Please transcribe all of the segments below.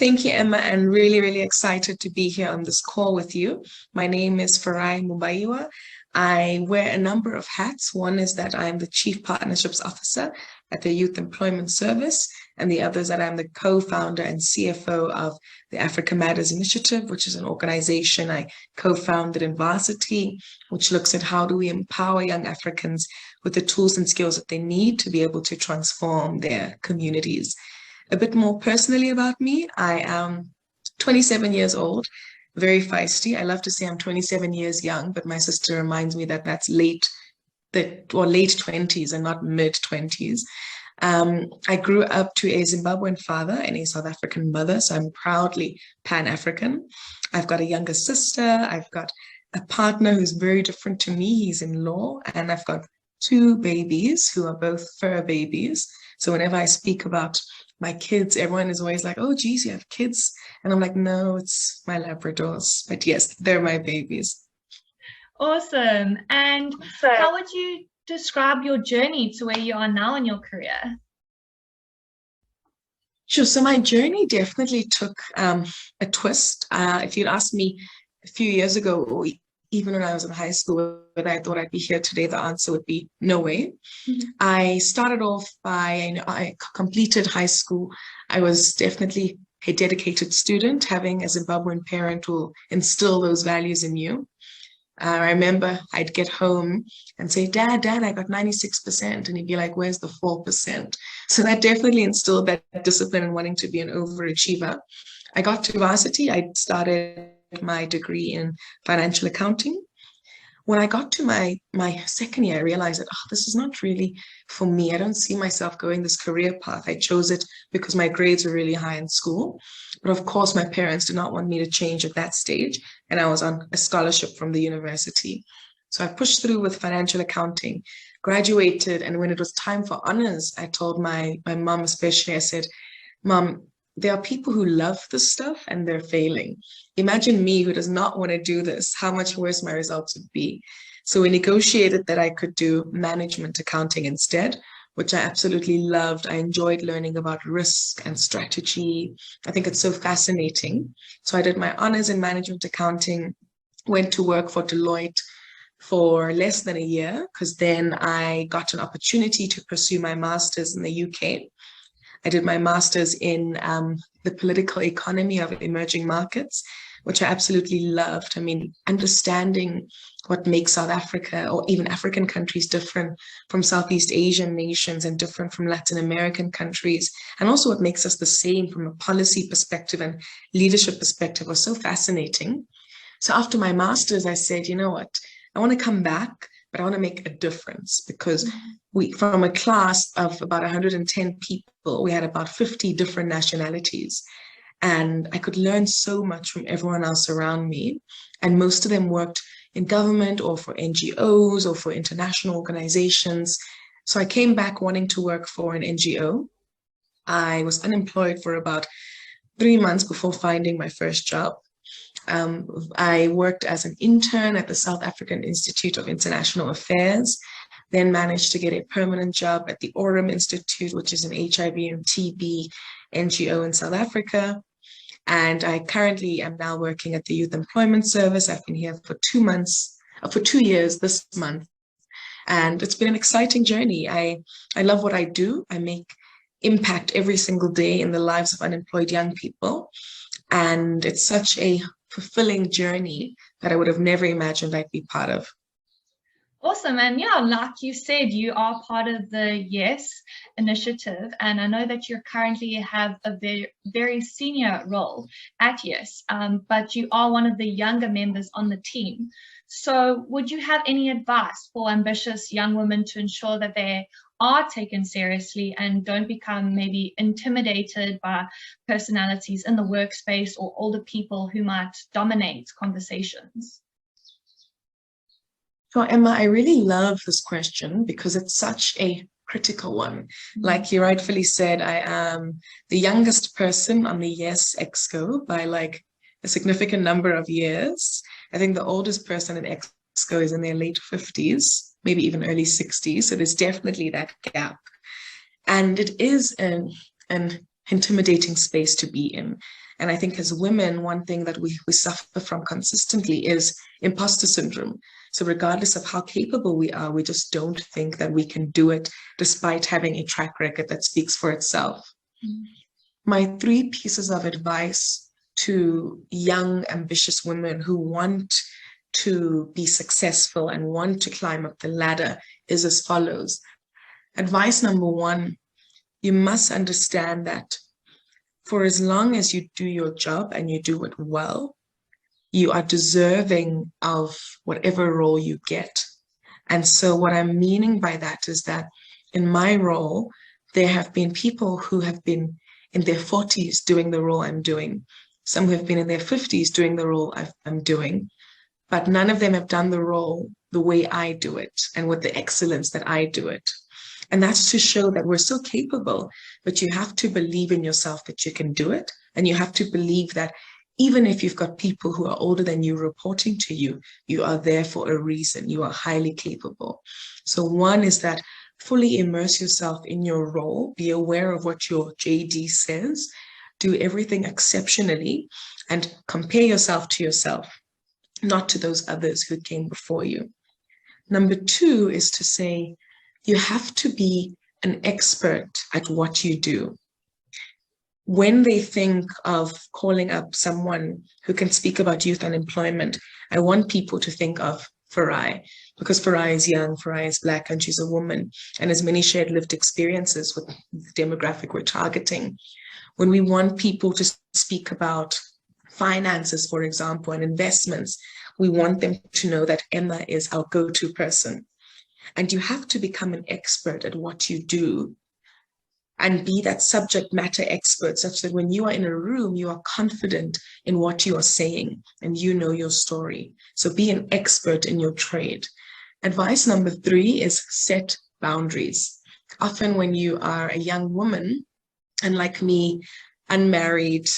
Thank you, Emma, and really, really excited to be here on this call with you. My name is Farai Mubaiwa. I wear a number of hats. One is that I'm the Chief Partnerships Officer at the Youth Employment Service, and the other is that I'm the co-founder and CFO of the Africa Matters Initiative, which is an organization I co-founded in Varsity, which looks at how do we empower young Africans with the tools and skills that they need to be able to transform their communities. A bit more personally about me, I am 27 years old, very feisty. I love to say I'm 27 years young, but my sister reminds me that that's late 20s and not mid 20s. I grew up to a Zimbabwean father and a South African mother, so I'm proudly Pan-African. I've got a younger sister. I've got a partner who's very different to me. He's in law, and I've got two babies who are both fur babies. So whenever I speak about my kids, everyone is always like, oh, geez, you have kids. And I'm like, no, it's my Labradors. But yes, they're my babies. Awesome. And how would you describe your journey to where you are now in your career? Sure. So my journey definitely took a twist. If you'd asked me a few years ago, or even when I was in high school, whether I thought I'd be here today, the answer would be no way. Mm-hmm. I started off I completed high school. I was definitely a dedicated student. Having a Zimbabwean parent will instill those values in you. I remember I'd get home and say, Dad, I got 96%. And he'd be like, where's the 4%? So that definitely instilled that discipline and wanting to be an overachiever. I got to varsity. I started my degree in financial accounting. When I got to my second year, I realized that, this is not really for me. I don't see myself going this career path. I chose it because my grades were really high in school. But of course, my parents did not want me to change at that stage. And I was on a scholarship from the university. So I pushed through with financial accounting, graduated. And when it was time for honors, I told my mom especially, I said, Mom, there are people who love this stuff and they're failing. Imagine me who does not want to do this, how much worse my results would be. So we negotiated that I could do management accounting instead, which I absolutely loved. I enjoyed learning about risk and strategy. I think it's so fascinating. So I did my honors in management accounting, went to work for Deloitte for less than a year, because then I got an opportunity to pursue my master's in the UK. I did my master's in the political economy of emerging markets, which I absolutely loved. I mean, understanding what makes South Africa or even African countries different from Southeast Asian nations and different from Latin American countries, and also what makes us the same from a policy perspective and leadership perspective was so fascinating. So after my master's, I said, you know what, I want to come back, but I want to make a difference, because from a class of about 110 people, we had about 50 different nationalities. And I could learn so much from everyone else around me. And most of them worked in government or for NGOs or for international organizations. So I came back wanting to work for an NGO. I was unemployed for about 3 months before finding my first job. I worked as an intern at the South African Institute of International Affairs, then managed to get a permanent job at the Aurum Institute, which is an HIV and TB NGO in South Africa. And I currently am now working at the Youth Employment Service. I've been here for 2 years this month. And it's been an exciting journey. I love what I do. I make impact every single day in the lives of unemployed young people. And it's such a fulfilling journey that I would have never imagined I'd be part of. Awesome. And yeah, like you said, you are part of the YES initiative. And I know that you currently have a very, very senior role at YES, but you are one of the younger members on the team. So would you have any advice for ambitious young women to ensure that they are taken seriously and don't become maybe intimidated by personalities in the workspace or older people who might dominate conversations? So Emma, I really love this question because it's such a critical one. Like you rightfully said, I am the youngest person on the YES Exco by like a significant number of years. I think the oldest person in Exco is in their late 50s, maybe even early 60s. So there's definitely that gap. And it is an intimidating space to be in. And I think as women, one thing that we suffer from consistently is imposter syndrome. So regardless of how capable we are, we just don't think that we can do it despite having a track record that speaks for itself. My 3 pieces of advice to young, ambitious women who want to be successful and want to climb up the ladder is as follows. Advice number 1, you must understand that for as long as you do your job and you do it well, you are deserving of whatever role you get. And so what I'm meaning by that is that in my role, there have been people who have been in their 40s doing the role I'm doing. Some who have been in their 50s doing the role I'm doing, but none of them have done the role the way I do it and with the excellence that I do it. And that's to show that we're so capable, but you have to believe in yourself that you can do it. And you have to believe that even if you've got people who are older than you reporting to you, you are there for a reason. You are highly capable. So 1 is that fully immerse yourself in your role, be aware of what your JD says, do everything exceptionally, and compare yourself to yourself, not to those others who came before you. Number 2 is to say, you have to be an expert at what you do. When they think of calling up someone who can speak about youth unemployment, I want people to think of Farai, because Farai is young, Farai is Black, and she's a woman, and has many shared lived experiences with the demographic we're targeting. When we want people to speak about finances, for example, and investments, we want them to know that Emma is our go-to person. And you have to become an expert at what you do and be that subject matter expert such that when you are in a room, you are confident in what you are saying and you know your story. So be an expert in your trade. Advice number 3 is set boundaries. Often when you are a young woman, and like me, unmarried,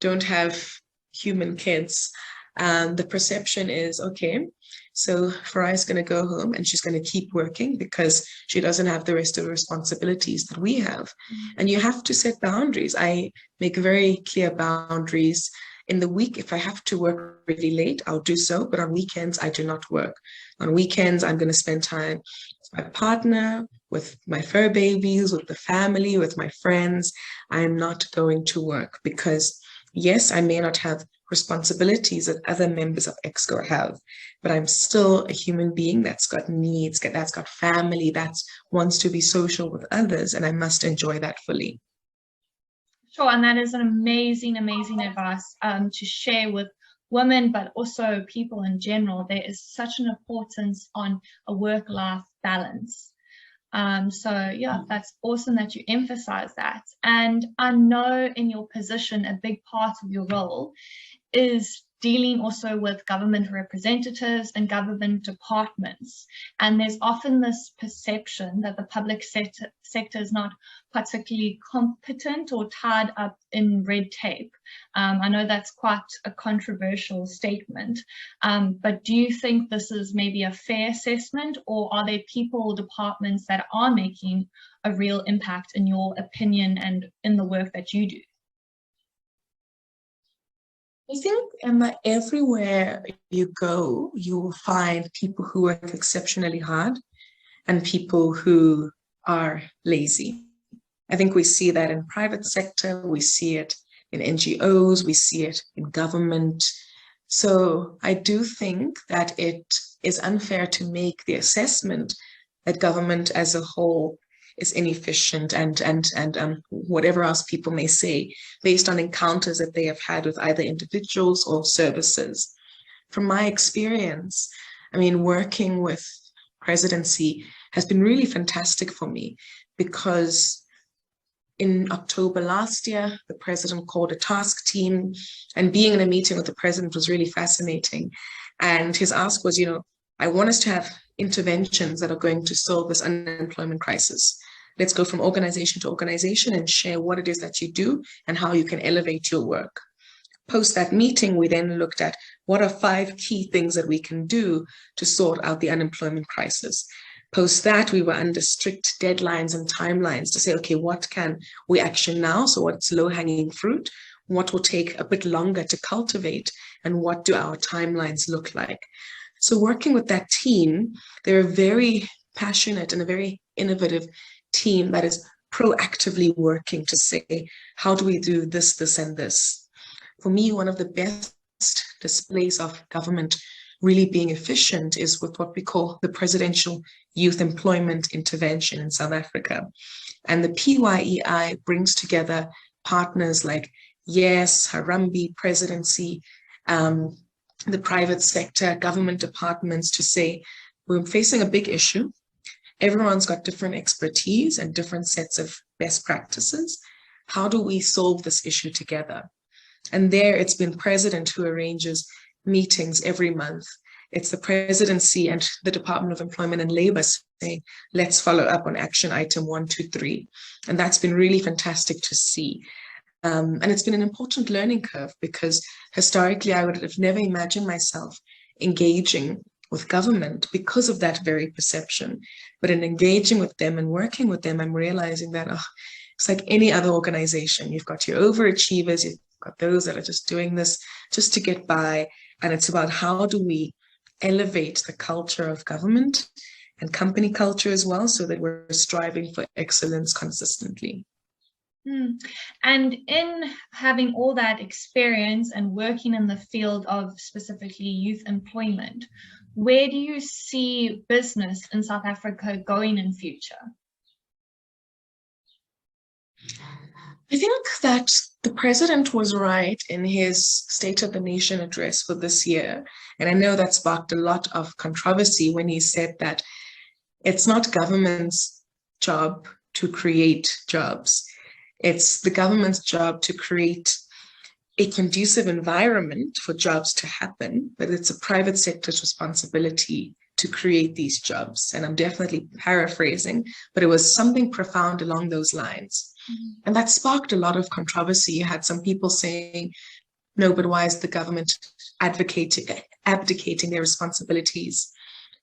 don't have human kids, the perception is, okay, so Farai is going to go home and she's going to keep working because she doesn't have the rest of the responsibilities that we have. And you have to set boundaries. I make very clear boundaries. In the week, if I have to work really late, I'll do so. But on weekends, I do not work. On weekends, I'm going to spend time with my partner, with my fur babies, with the family, with my friends. I am not going to work because, yes, I may not have responsibilities that other members of EXCO have, but I'm still a human being that's got needs, that's got family, that wants to be social with others, and I must enjoy that fully. Sure, and that is an amazing, amazing advice to share with women, but also people in general. There is such an importance on a work-life balance. So yeah, that's awesome that you emphasize that. And I know in your position, a big part of your role is dealing also with government representatives and government departments. And there's often this perception that the public sector is not particularly competent or tied up in red tape. I know that's quite a controversial statement, but do you think this is maybe a fair assessment, or are there people or departments that are making a real impact in your opinion and in the work that you do? I think, Emma, everywhere you go, you will find people who work exceptionally hard and people who are lazy. I think we see that in private sector, we see it in NGOs, we see it in government. So I do think that it is unfair to make the assessment that government as a whole is inefficient and whatever else people may say based on encounters that they have had with either individuals or services. From my experience, I mean, working with presidency has been really fantastic for me because in October last year, the president called a task team, and being in a meeting with the president was really fascinating. And his ask was, I want us to have interventions that are going to solve this unemployment crisis. Let's go from organization to organization and share what it is that you do and how you can elevate your work. Post that meeting, we then looked at what are 5 key things that we can do to sort out the unemployment crisis. Post that, we were under strict deadlines and timelines to say, okay, what can we action now? So what's low-hanging fruit? What will take a bit longer to cultivate? And what do our timelines look like? So working with that team, they're a very passionate and a very innovative team that is proactively working to say, how do we do this, this, and this? For me, one of the best displays of government really being efficient is with what we call the Presidential Youth Employment Intervention in South Africa. And the PYEI brings together partners like YES, Harambee, Presidency, the private sector, government departments to say, we're facing a big issue. Everyone's got different expertise and different sets of best practices. How do we solve this issue together? And there it's been President who arranges meetings every month. It's the presidency and the Department of Employment and Labor saying, let's follow up on action item 1, 2, 3. And that's been really fantastic to see. And it's been an important learning curve because historically I would have never imagined myself engaging with government because of that very perception. But in engaging with them and working with them, I'm realizing that it's like any other organization. You've got your overachievers, you've got those that are just doing this just to get by. And it's about how do we elevate the culture of government and company culture as well, so that we're striving for excellence consistently. And in having all that experience and working in the field of specifically youth employment, where do you see business in South Africa going in future? I think that the president was right in his State of the Nation address for this year. And I know that sparked a lot of controversy when he said that it's not government's job to create jobs. It's the government's job to create a conducive environment for jobs to happen, but it's a private sector's responsibility to create these jobs. And I'm definitely paraphrasing, but it was something profound along those lines. And that sparked a lot of controversy. You had some people saying, no, but why is the government abdicating their responsibilities?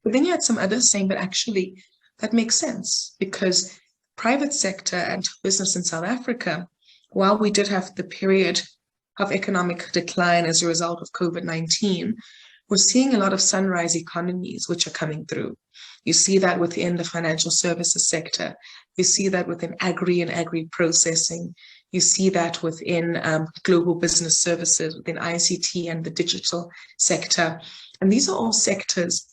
But then you had some others saying, but actually that makes sense because private sector and business in South Africa, while we did have the period of economic decline as a result of COVID-19, we're seeing a lot of sunrise economies which are coming through. You see that within the financial services sector. You see that within agri and agri-processing. You see that within global business services, within ICT and the digital sector. And these are all sectors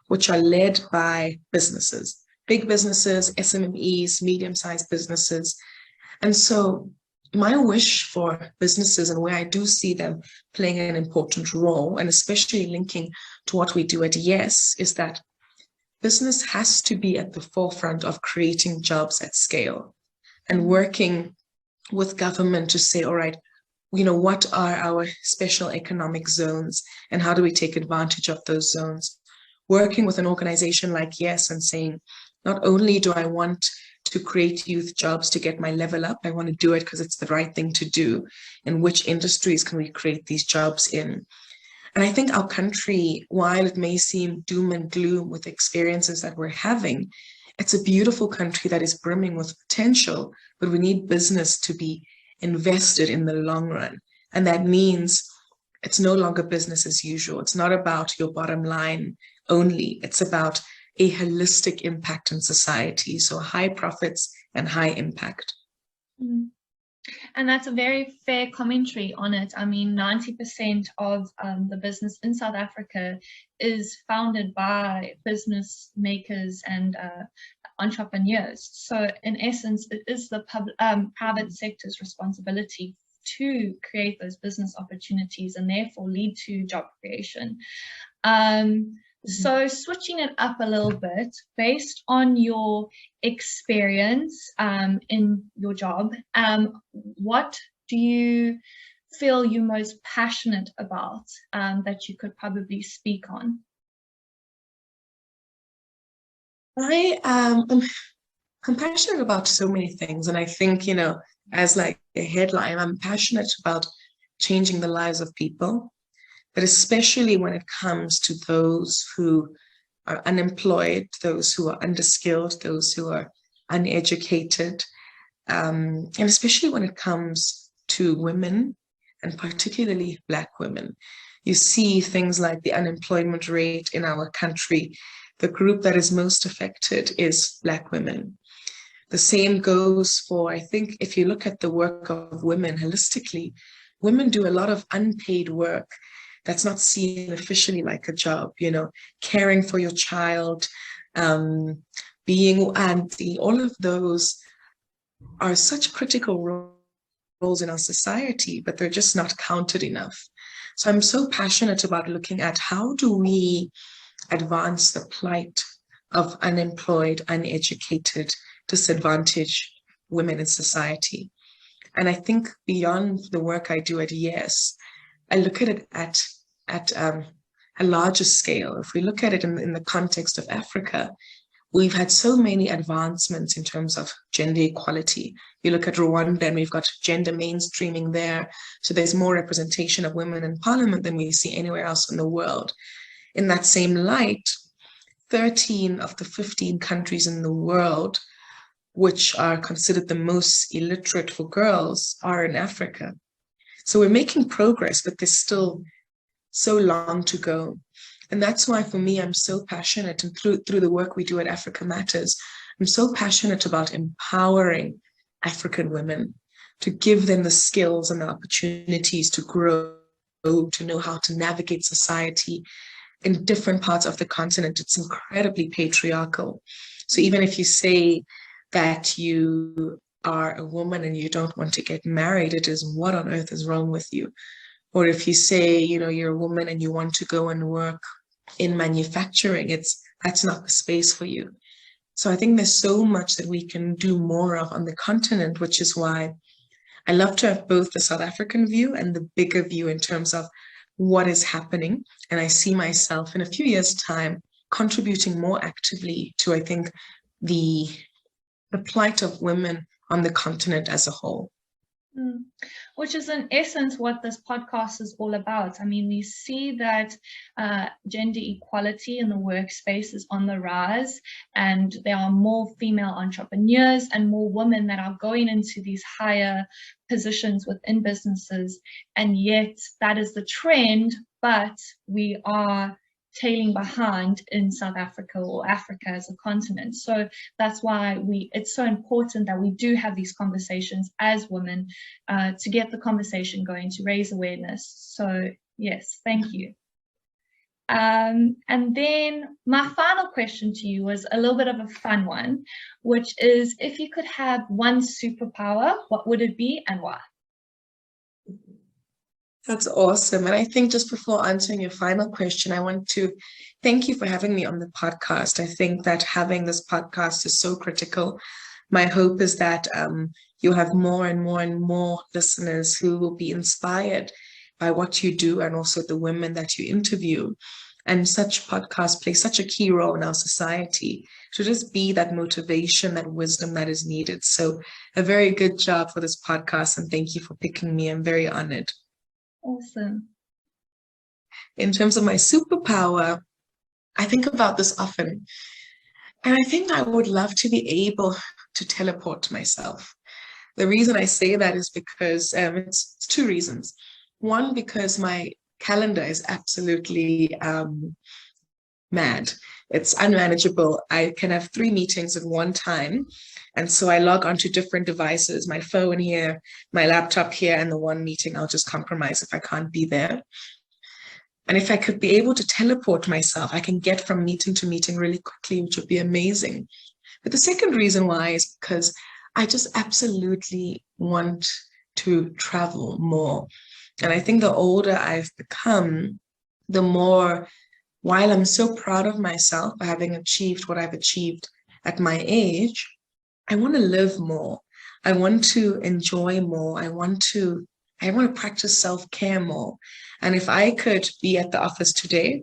which are led by businesses, big businesses, SMEs, medium-sized businesses. And so my wish for businesses and where I do see them playing an important role, and especially linking to what we do at YES, is that business has to be at the forefront of creating jobs at scale and working with government to say, all right, what are our special economic zones and how do we take advantage of those zones? Working with an organization like YES and saying, not only do I want to create youth jobs to get my level up, I want to do it because it's the right thing to do. In which industries can we create these jobs in? And I think our country, while it may seem doom and gloom with experiences that we're having, it's a beautiful country that is brimming with potential, but we need business to be invested in the long run. And that means it's no longer business as usual. It's not about your bottom line only. It's about a holistic impact in society. So high profits and high impact. And that's a very fair commentary on it. I mean, 90% of the business in South Africa is founded by business makers and entrepreneurs. So in essence, it is the private sector's responsibility to create those business opportunities and therefore lead to job creation. So switching it up a little bit, based on your experience in your job, what do you feel you're most passionate about that you could probably speak on? I'm passionate about so many things. And I think, as like a headline, I'm passionate about changing the lives of people, but especially when it comes to those who are unemployed, those who are underskilled, those who are uneducated, and especially when it comes to women, and particularly Black women. You see things like the unemployment rate in our country. The group that is most affected is Black women. The same goes for, I think, if you look at the work of women holistically, women do a lot of unpaid work that's not seen officially like a job, caring for your child, being auntie, all of those are such critical roles in our society, but they're just not counted enough. So I'm so passionate about looking at how do we advance the plight of unemployed, uneducated, disadvantaged women in society. And I think beyond the work I do at YES, I look at it at a larger scale. If we look at it in the context of Africa, we've had so many advancements in terms of gender equality. You look at Rwanda and we've got gender mainstreaming there. So there's more representation of women in parliament than we see anywhere else in the world. In that same light, 13 of the 15 countries in the world which are considered the most illiterate for girls are in Africa. So we're making progress, but there's still so long to go. And that's why for me, I'm so passionate, and through the work we do at Africa Matters, I'm so passionate about empowering African women, to give them the skills and the opportunities to grow, to know how to navigate society in different parts of the continent. It's incredibly patriarchal. So even if you say that you are a woman and you don't want to get married, it is what on earth is wrong with you? Or if you say, you're a woman and you want to go and work in manufacturing, that's not the space for you. So I think there's so much that we can do more of on the continent, which is why I love to have both the South African view and the bigger view in terms of what is happening. And I see myself in a few years' time contributing more actively to, I think, the plight of women on the continent as a whole. Which is in essence what this podcast is all about. I mean, we see that gender equality in the workspace is on the rise, and there are more female entrepreneurs and more women that are going into these higher positions within businesses. And yet that is the trend, but we are tailing behind in South Africa or Africa as a continent. So that's why it's so important that we do have these conversations as women to get the conversation going, to raise awareness. So yes, thank you. And then my final question to you was a little bit of a fun one, which is, if you could have one superpower, what would it be and why? That's awesome. And I think just before answering your final question, I want to thank you for having me on the podcast. I think that having this podcast is so critical. My hope is that you'll have more and more and more listeners who will be inspired by what you do and also the women that you interview. And such podcasts play such a key role in our society to just be that motivation, that wisdom that is needed. So a very good job for this podcast, and thank you for picking me. I'm very honored. Awesome. In terms of my superpower, I think about this often. And I think I would love to be able to teleport myself. The reason I say that is because it's two reasons. One, because my calendar is absolutely mad. It's unmanageable. I can have 3 meetings at one time. And so I log onto different devices, my phone here, my laptop here, and the one meeting I'll just compromise if I can't be there. And if I could be able to teleport myself, I can get from meeting to meeting really quickly, which would be amazing. But the second reason why is because I just absolutely want to travel more. And I think the older I've become, the more, while I'm so proud of myself for having achieved what I've achieved at my age, I want to live more. I want to enjoy more. I want to practice self-care more. And if I could be at the office today,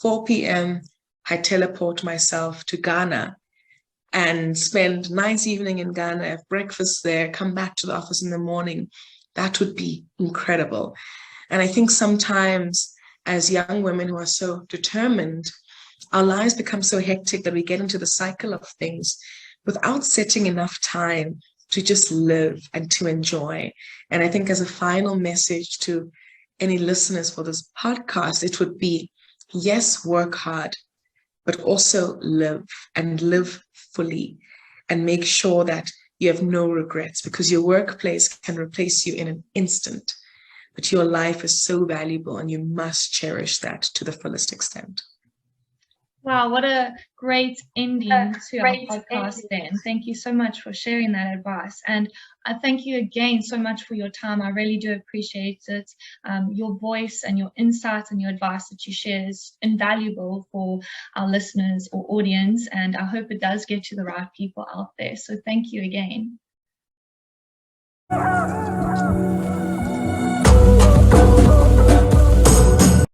4 p.m., I teleport myself to Ghana and spend nice evening in Ghana, have breakfast there, come back to the office in the morning, that would be incredible. And I think sometimes as young women who are so determined, our lives become so hectic that we get into the cycle of things without setting enough time to just live and to enjoy. And I think as a final message to any listeners for this podcast, it would be, yes, work hard, but also live and live fully, and make sure that you have no regrets, because your workplace can replace you in an instant. But your life is so valuable and you must cherish that to the fullest extent. Wow, what a great ending to our podcast then. Thank you so much for sharing that advice. And I thank you again so much for your time. I really do appreciate it. Your voice and your insights and your advice that you share is invaluable for our listeners or audience. And I hope it does get to the right people out there. So thank you again.